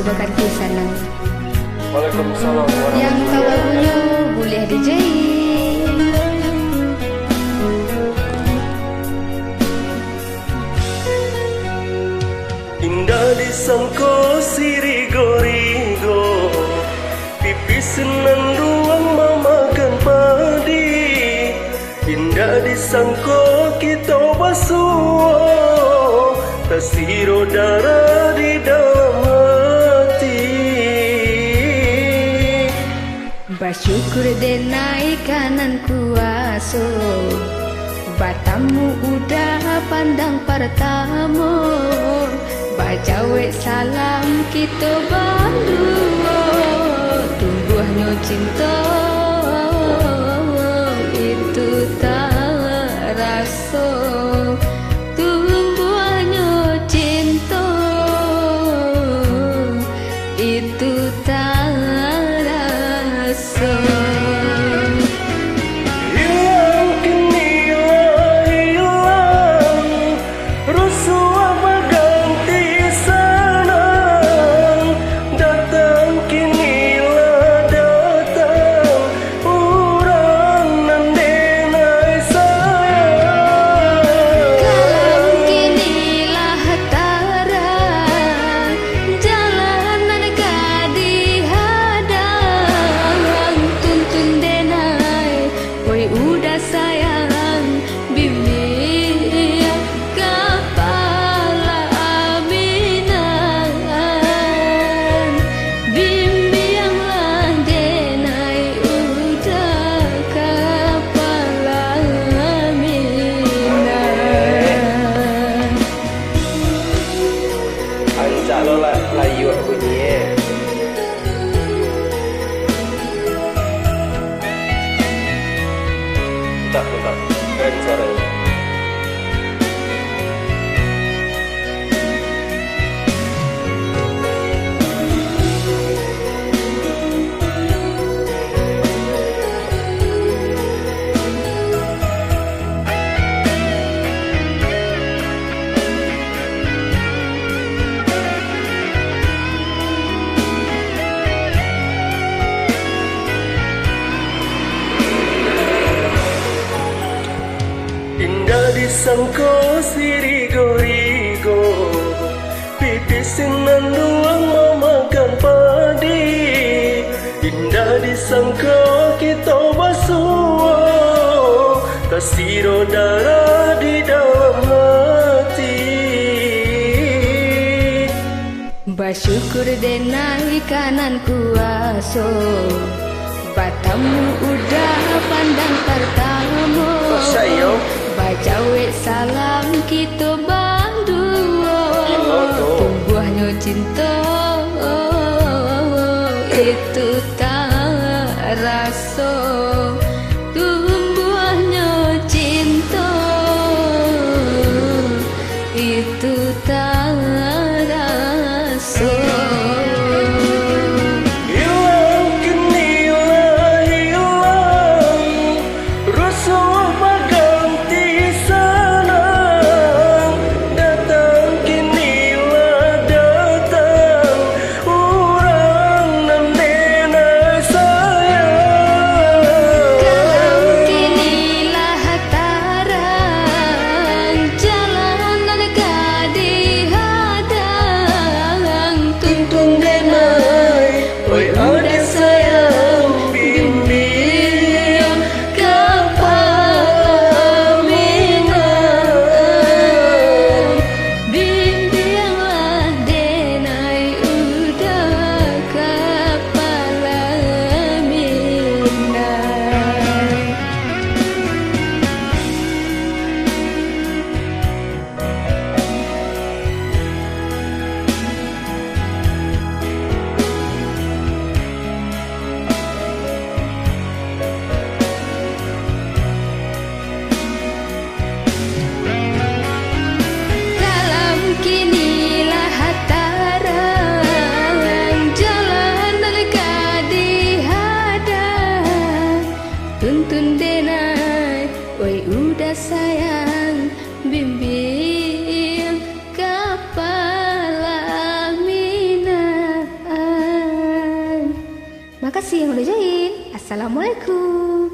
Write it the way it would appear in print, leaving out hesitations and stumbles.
Baganti Sanang. Waalaikumsalam warahmatullahi Yang tahu lagunya boleh DJ. Indah disangko sirigo-rigo, pipis senandung mamakan padi. Indah disangko kita basuh, tersiro darah di dalam hati. Bersyukur denai kanan kuaso, batamu udah pandang pertama. Bacawe salam kita berdua, tumbuhnya cinta itu tak rasa. Tumbuhnya cinta itu tak rasa. Hilang kini hilang, rusuh baganti sanang. Datang kinilah datang, urang nan denai sayang. Kalam kinilah tara, jalanan gadi hadang. Tuntun denai, oi udah sayang, bimbing kepala aminan. Bimbinglah denai, udah kepala aminan. Ancak lo layu aku ni. Tak, keren suaranya. Indah disangko sirigo-rigo, pipis senandung mamakan padi. Indah disangko kita basuh, tersiro darah di dalam hati. Bersyukur denai kanan kuaso, batamu udah pandang pertama. Sayang, Bacawe salam kita berdua, tumbuhnya cinta itu tak rasa. Tumbuhnya cinta itu tak rasa. hilang kini hilang, rusuh baganti sanang. Datang kinilah datang, urang nan denai sayang. Kalam kinilah tarang, jalanan gadi hadang. Tuntun denai, Oi ada sayang, bimbing kepala aminan. Bimbinglah denai, udah kepala aminan. Kalam kinilah tarang, jalanan gadi hadang. Tuntun denai, oi udah sayang, bimbing kepala aminan. Terima kasih yang udah join. Assalamualaikum.